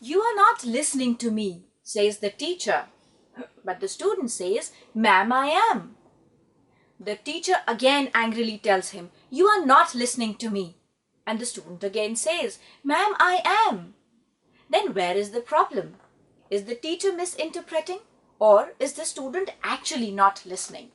"You are not listening to me," says the teacher. But the student says, "Ma'am, I am." The teacher again angrily tells him, "You are not listening to me." And the student again says, "Ma'am, I am." Then where is the problem? Is the teacher misinterpreting, or is the student actually not listening?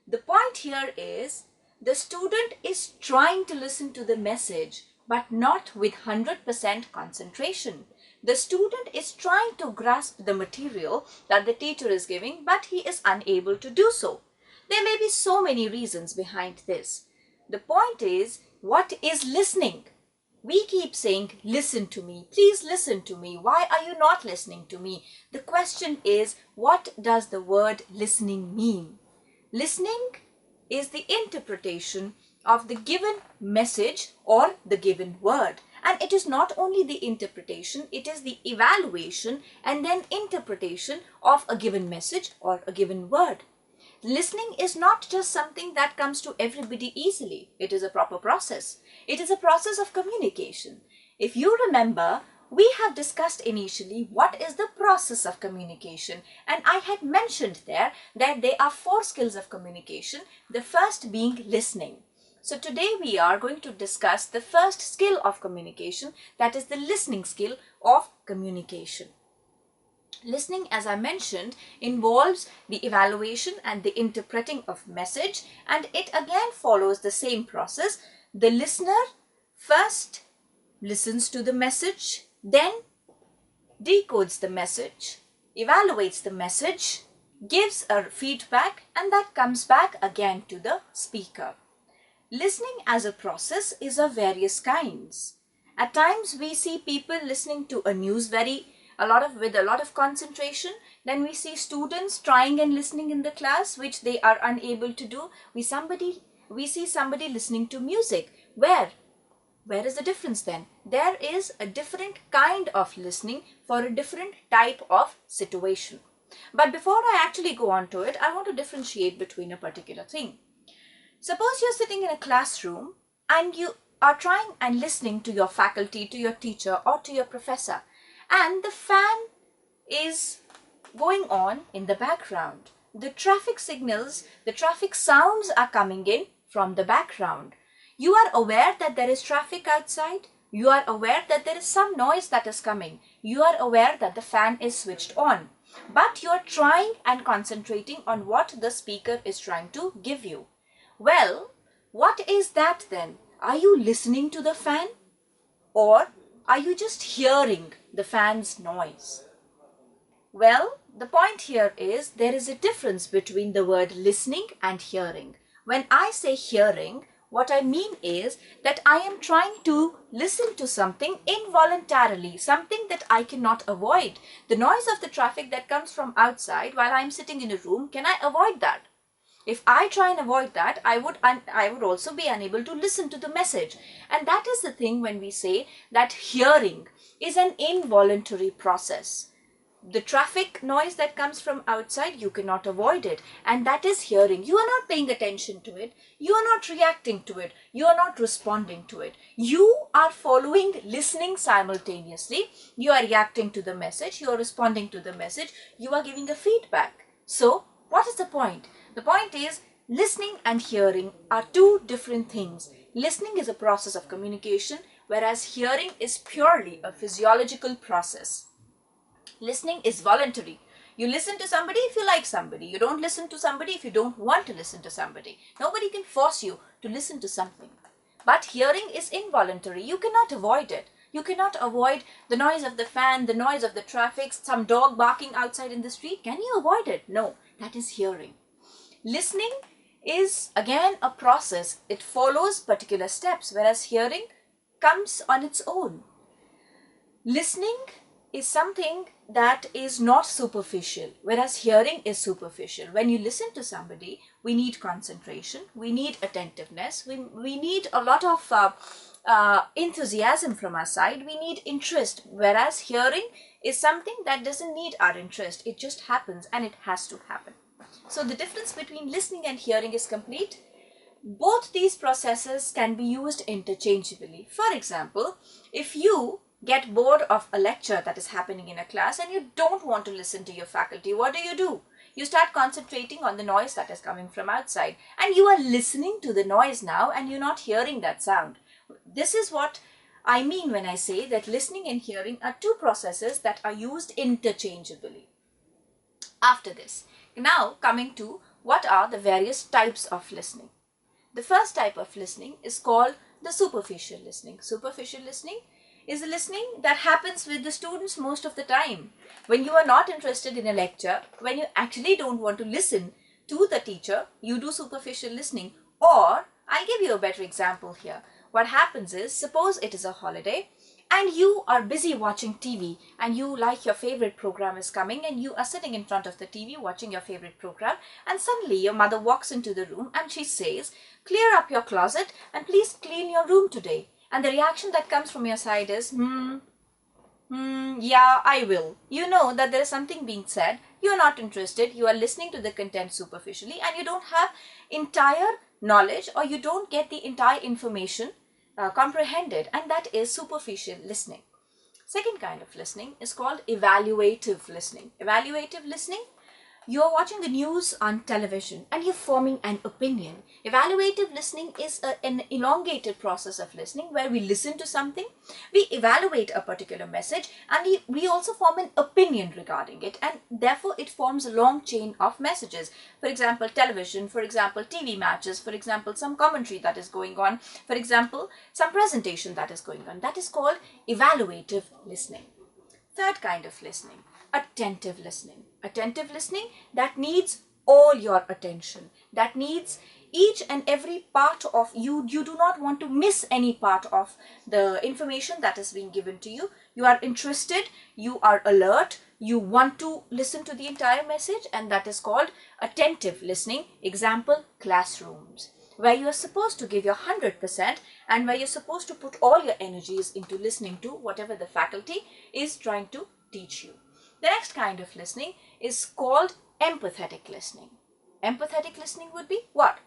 The point here is the student is trying to listen to the message, but not with 100% concentration. The student is trying to grasp the material that the teacher is giving, but he is unable to do so. There may be so many reasons behind this. The point is, what is listening? We keep saying, "Listen to me, please listen to me. Why are you not listening to me?" The question is, what does the word listening mean? Listening is the interpretation of the given message or the given word. And it is not only the interpretation, it is the evaluation and then interpretation of a given message or a given word. Listening is not just something that comes to everybody easily. It is a proper process. It is a process of communication. If you remember, we have discussed initially what is the process of communication, and I had mentioned there that there are 4 skills of communication, the first being listening. So today we are going to discuss the first skill of communication, that is the listening skill of communication. Listening, as I mentioned, involves the evaluation and the interpreting of message, and it again follows the same process. The listener first listens to the message, then decodes the message, evaluates the message, gives a feedback, and that comes back again to the speaker. Listening as a process is of various kinds. At times we see people listening to a news with a lot of concentration. Then we see students trying and listening in the class, which they are unable to do. We see somebody listening to music. Where is the difference then? There is a different kind of listening for a different type of situation. But before I actually go on to it, I want to differentiate between a particular thing. Suppose you're sitting in a classroom and you are trying and listening to your faculty, to your teacher, or to your professor, and the fan is going on in the background. The traffic signals, the traffic sounds are coming in from the background. You are aware that there is traffic outside. You are aware that there is some noise that is coming. You are aware that the fan is switched on. But you are trying and concentrating on what the speaker is trying to give you. Well, what is that then? Are you listening to the fan? Or are you just hearing the fan's noise? Well, the point here is there is a difference between the word listening and hearing. When I say hearing, what I mean is that I am trying to listen to something involuntarily, something that I cannot avoid. The noise of the traffic that comes from outside while I'm sitting in a room, can I avoid that? If I try and avoid that, I would also be unable to listen to the message. And that is the thing when we say that hearing is an involuntary process. The traffic noise that comes from outside, you cannot avoid it. And that is hearing. You are not paying attention to it. You are not reacting to it. You are not responding to it. You are following, listening simultaneously. You are reacting to the message. You are responding to the message. You are giving a feedback. So, what is the point? The point is, listening and hearing are 2 different things. Listening is a process of communication, whereas hearing is purely a physiological process. Listening is voluntary. You listen to somebody if you like somebody. You don't listen to somebody if you don't want to listen to somebody. Nobody can force you to listen to something. But hearing is involuntary. You cannot avoid it. You cannot avoid the noise of the fan, the noise of the traffic, some dog barking outside in the street. Can you avoid it? No, that is hearing. Listening is again a process. It follows particular steps, whereas hearing comes on its own. Listening is something that is not superficial, whereas hearing is superficial. When you listen to somebody, we need concentration, we need attentiveness, we need a lot of enthusiasm from our side, we need interest, whereas hearing is something that doesn't need our interest. It just happens and it has to happen. So the difference between listening and hearing is complete. Both these processes can be used interchangeably. For example, if you get bored of a lecture that is happening in a class and you don't want to listen to your faculty, what do? You start concentrating on the noise that is coming from outside, and you are listening to the noise now and you're not hearing that sound. This is what I mean when I say that listening and hearing are two processes that are used interchangeably. After this, now coming to what are the various types of listening. The first type of listening is called the superficial listening. Superficial listening is a listening that happens with the students most of the time. When you are not interested in a lecture, when you actually don't want to listen to the teacher, you do superficial listening. Or, I'll give you a better example here. What happens is, suppose it is a holiday and you are busy watching TV and you like your favorite program is coming and you are sitting in front of the TV watching your favorite program, and suddenly your mother walks into the room and she says, "Clear up your closet and please clean your room today." And the reaction that comes from your side is, yeah, I will. You know that there is something being said. You are not interested. You are listening to the content superficially and you don't have entire knowledge, or you don't get the entire information comprehended, and that is superficial listening. Second kind of listening is called evaluative listening. Evaluative listening, you are watching the news on television and you're forming an opinion. Evaluative listening is an elongated process of listening where we listen to something, we evaluate a particular message, and we also form an opinion regarding it, and therefore it forms a long chain of messages. For example, television, for example, TV matches, for example, some commentary that is going on, for example, some presentation that is going on. That is called evaluative listening. Third kind of listening, attentive listening. Attentive listening that needs all your attention, that needs each and every part of you. You do not want to miss any part of the information that is being given to you. You are interested, you are alert, you want to listen to the entire message, and that is called attentive listening. Example, classrooms, where you are supposed to give your 100% and where you're supposed to put all your energies into listening to whatever the faculty is trying to teach you. The next kind of listening is called empathetic listening. Empathetic listening would be what?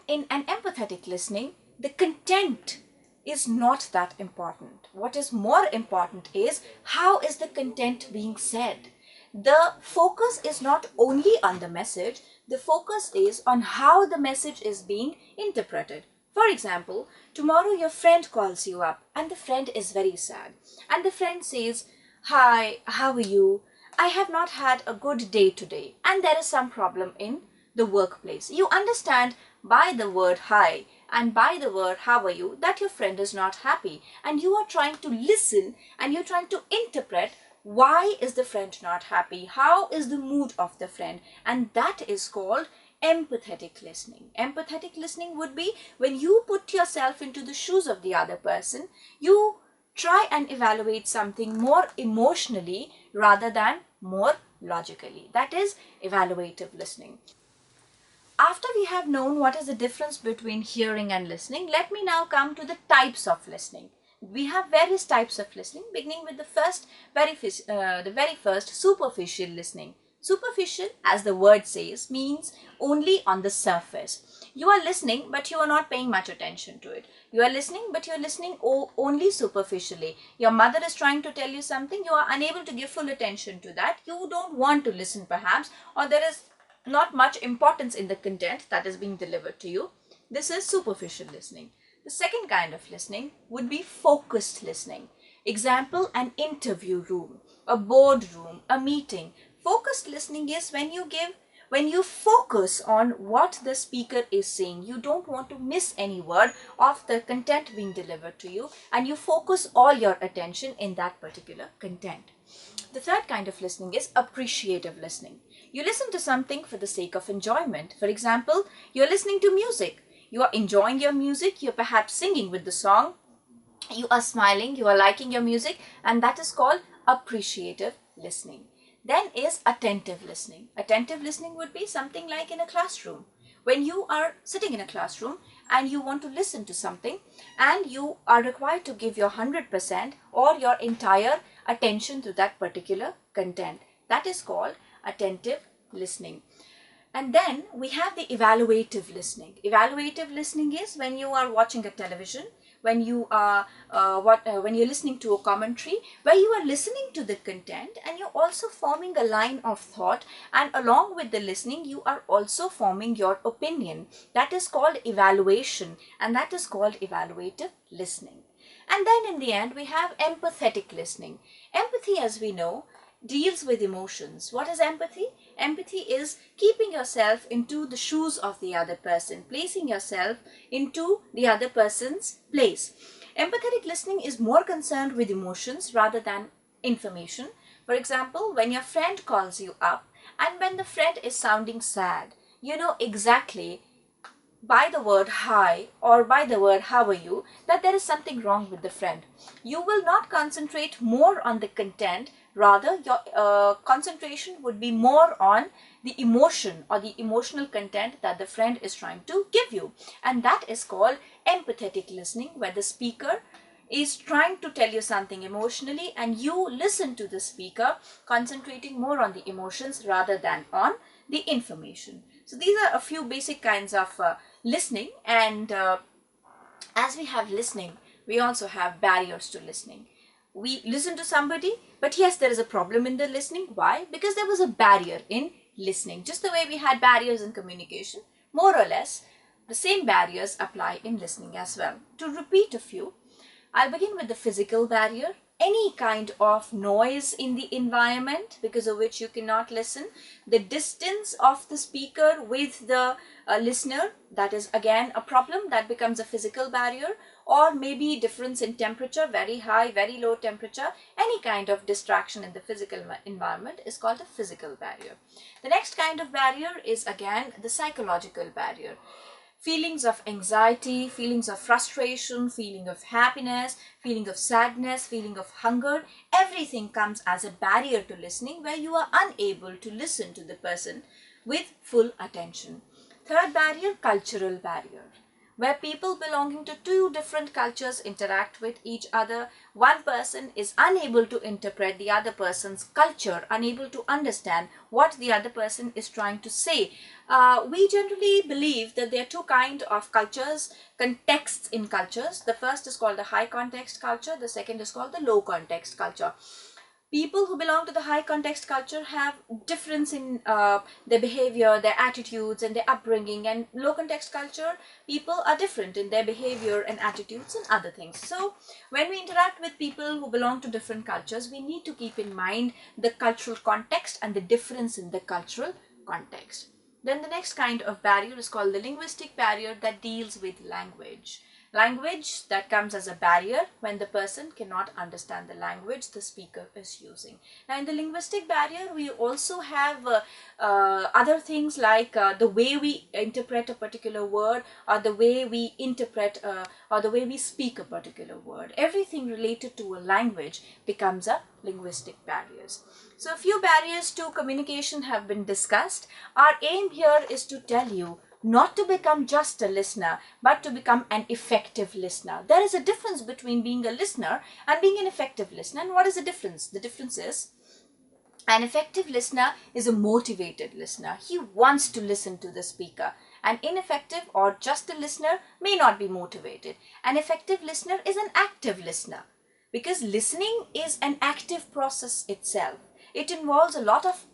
In an empathetic listening, the content is not that important. What is more important is how is the content being said. The focus is not only on the message, the focus is on how the message is being interpreted. For example, tomorrow your friend calls you up and the friend is very sad, and the friend says, "Hi, how are you? I have not had a good day today and there is some problem in the workplace." You understand by the word "hi" and by the word "how are you" that your friend is not happy, and you are trying to listen and you're trying to interpret why is the friend not happy, how is the mood of the friend, and that is called empathetic listening. Empathetic listening would be when you put yourself into the shoes of the other person, you try and evaluate something more emotionally rather than more logically. That is evaluative listening. After we have known what is the difference between hearing and listening, let me now come to the types of listening. We have various types of listening, beginning with the very first, superficial listening. Superficial, as the word says, means only on the surface. You are listening, but you are not paying much attention to it. You are listening, but you are listening only superficially. Your mother is trying to tell you something, you are unable to give full attention to that. You don't want to listen perhaps, or there is not much importance in the content that is being delivered to you. This is superficial listening. The second kind of listening would be focused listening. Example, an interview room, a boardroom, a meeting. Focused listening is when you focus on what the speaker is saying. You don't want to miss any word of the content being delivered to you, and you focus all your attention in that particular content. The third kind of listening is appreciative listening. You listen to something for the sake of enjoyment. For example, you're listening to music. You are enjoying your music. You're perhaps singing with the song. You are smiling. You are liking your music. And that is called appreciative listening. Then is attentive listening. Attentive listening would be something like in a classroom. When you are sitting in a classroom and you want to listen to something and you are required to give your 100% or your entire attention to that particular content. That is called attentive listening. And then we have the evaluative listening. Evaluative listening is when you are watching a television, when you are when you're listening to a commentary, where you are listening to the content and you're also forming a line of thought, and along with the listening you are also forming your opinion. That is called evaluation, and that is called evaluative listening. And then in the end we have empathetic listening. Empathy, as we know, deals with emotions. What is empathy? Empathy is keeping yourself into the shoes of the other person, placing yourself into the other person's place. Empathetic listening is more concerned with emotions rather than information. For example, when your friend calls you up and when the friend is sounding sad, you know exactly by the word hi or by the word how are you that there is something wrong with the friend. You will not concentrate more on the content, rather your concentration would be more on the emotion or the emotional content that the friend is trying to give you. And that is called empathetic listening, where the speaker is trying to tell you something emotionally and you listen to the speaker, concentrating more on the emotions rather than on the information. So these are a few basic kinds of listening, and as we have listening, we also have barriers to listening. We listen to somebody, but yes, there is a problem in the listening. Why? Because there was a barrier in listening. Just the way we had barriers in communication, more or less, the same barriers apply in listening as well. To repeat a few, I'll begin with the physical barrier. Any kind of noise in the environment because of which you cannot listen. The distance of the speaker with the listener, that is again a problem, that becomes a physical barrier. Or maybe difference in temperature, very high, very low temperature. Any kind of distraction in the physical environment is called a physical barrier. The next kind of barrier is again the psychological barrier. Feelings of anxiety, feelings of frustration, feeling of happiness, feeling of sadness, feeling of hunger, everything comes as a barrier to listening, where you are unable to listen to the person with full attention. Third barrier, cultural barrier, where people belonging to two different cultures interact with each other. One person is unable to interpret the other person's culture, unable to understand what the other person is trying to say. We generally believe that there are two kinds of cultures, contexts in cultures. The first is called the high context culture, the second is called the low context culture. People who belong to the high context culture have difference in their behavior, their attitudes and their upbringing, and low context culture people are different in their behavior and attitudes and other things. So when we interact with people who belong to different cultures, we need to keep in mind the cultural context and the difference in the cultural context. Then the next kind of barrier is called the linguistic barrier, that deals with language. Language that comes as a barrier when the person cannot understand the language the speaker is using. Now in the linguistic barrier, we also have other things like the way we interpret a particular word, or the way we interpret or the way we speak a particular word. Everything related to a language becomes a linguistic barriers. So a few barriers to communication have been discussed. Our aim here is to tell you not to become just a listener, but to become an effective listener. There is a difference between being a listener and being an effective listener. And what is the difference? The difference is an effective listener is a motivated listener. He wants to listen to the speaker. An ineffective or just a listener may not be motivated. An effective listener is an active listener, because listening is an active process itself. It involves a lot of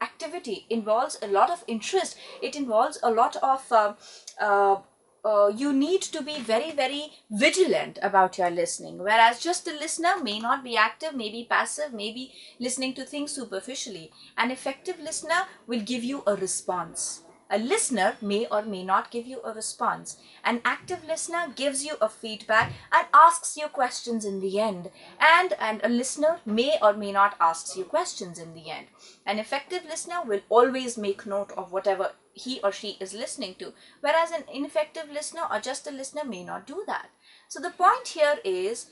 activity, involves a lot of interest, it involves a lot of you need to be very, very vigilant about your listening. Whereas just a listener may not be active, may be passive, may be listening to things superficially. An effective listener will give you a response. A listener may or may not give you a response. An active listener gives you a feedback and asks you questions in the end. And a listener may or may not ask you questions in the end. An effective listener will always make note of whatever he or she is listening to, whereas an ineffective listener or just a listener may not do that. So the point here is,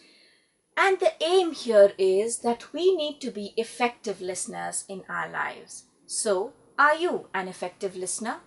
and the aim here is, that we need to be effective listeners in our lives. So, are you an effective listener?